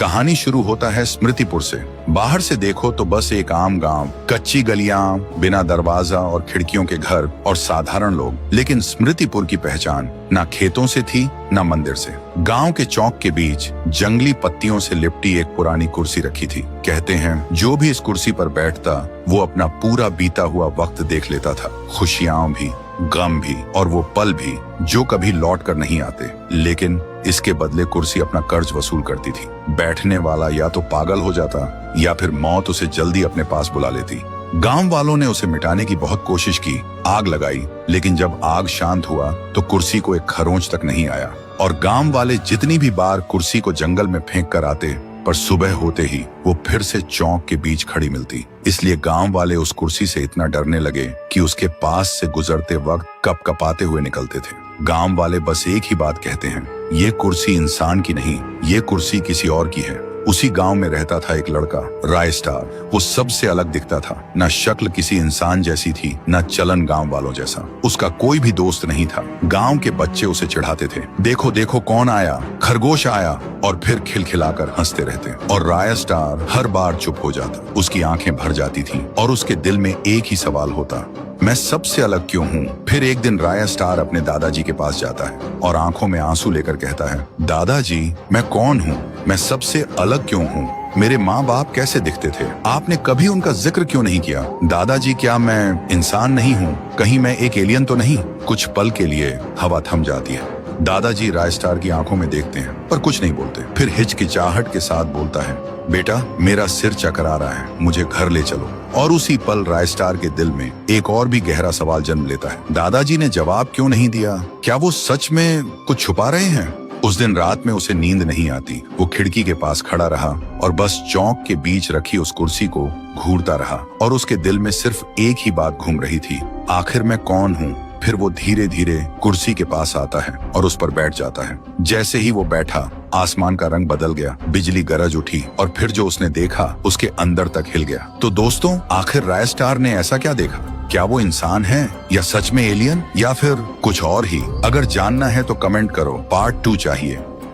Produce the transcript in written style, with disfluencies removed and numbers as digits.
कहानी शुरू होता है स्मृतिपुर से। बाहर से देखो तो बस एक आम गांव, कच्ची गलियां, बिना दरवाजा और खिड़कियों के घर और साधारण लोग। लेकिन स्मृतिपुर की पहचान ना खेतों से थी ना मंदिर से। गांव के चौक के बीच जंगली पत्तियों से लिपटी एक पुरानी कुर्सी रखी थी। कहते हैं जो भी इस कुर्सी पर बैठता वो अपना पूरा बीता हुआ वक्त देख लेता था, खुशियां भी, गम भी और वो पल भी जो कभी लौट कर नहीं आते। लेकिन इसके बदले कुर्सी अपना कर्ज वसूल करती थी। बैठने वाला या तो पागल हो जाता या फिर मौत उसे जल्दी अपने पास बुला लेती। गांव वालों ने उसे मिटाने की बहुत कोशिश की, आग लगाई, लेकिन जब आग शांत हुआ तो कुर्सी को एक खरोंच तक नहीं आया। और गांव वाले जितनी भी बार कुर्सी को जंगल में फेंक कर आते, पर सुबह होते ही वो फिर से चौक के बीच खड़ी मिलती। इसलिए गांव वाले उस कुर्सी से इतना डरने लगे कि उसके पास से गुजरते वक्त कपकपाते हुए निकलते थे। गांव वाले बस एक ही बात कहते हैं, ये कुर्सी इंसान की नहीं, ये कुर्सी किसी और की है। उसी गांव में रहता था एक लड़का, राय स्टार। वो सबसे अलग दिखता था। न शक्ल किसी इंसान जैसी थी, न चलन गांव वालों जैसा। उसका कोई भी दोस्त नहीं था। गांव के बच्चे उसे चिढ़ाते थे, देखो देखो कौन आया, खरगोश आया, और फिर खिलखिलाकर हंसते रहते। और राय स्टार हर बार चुप हो जाता। उसकी आंखें भर जाती थीं और उसके दिल में एक ही सवाल होता, मैं सबसे अलग क्यों हूँ। फिर एक दिन राय स्टार अपने दादाजी के पास जाता है और आंखों में आंसू लेकर कहता है, दादाजी मैं कौन हूँ, मैं सबसे अलग क्यों हूँ, मेरे माँ बाप कैसे दिखते थे, आपने कभी उनका जिक्र क्यों नहीं किया। दादाजी क्या मैं इंसान नहीं हूँ, कहीं मैं एक एलियन तो नहीं। कुछ पल के लिए हवा थम जाती है। दादाजी राय स्टार की आंखों में देखते हैं पर कुछ नहीं बोलते। फिर हिचकिचाहट के साथ बोलता है, बेटा मेरा सिर चकरा रहा है, मुझे घर ले चलो। और उसी पल राय स्टार के दिल में एक और भी गहरा सवाल जन्म लेता है, दादाजी ने जवाब क्यों नहीं दिया, क्या वो सच में कुछ छुपा रहे हैं। उस दिन रात में उसे नींद नहीं आती। वो खिड़की के पास खड़ा रहा और बस चौक के बीच रखी उस कुर्सी को घूरता रहा। और उसके दिल में सिर्फ एक ही बात घूम रही थी, आखिर मैं कौन हूँ। फिर वो धीरे धीरे कुर्सी के पास आता है और उस पर बैठ जाता है। जैसे ही वो बैठा, आसमान का रंग बदल गया, बिजली गरज उठी और फिर जो उसने देखा उसके अंदर तक हिल गया। तो दोस्तों, आखिर राय स्टार ने ऐसा क्या देखा? क्या वो इंसान है या सच में एलियन या फिर कुछ और ही? अगर जानना है तो कमेंट करो, पार्ट 2 चाहिए।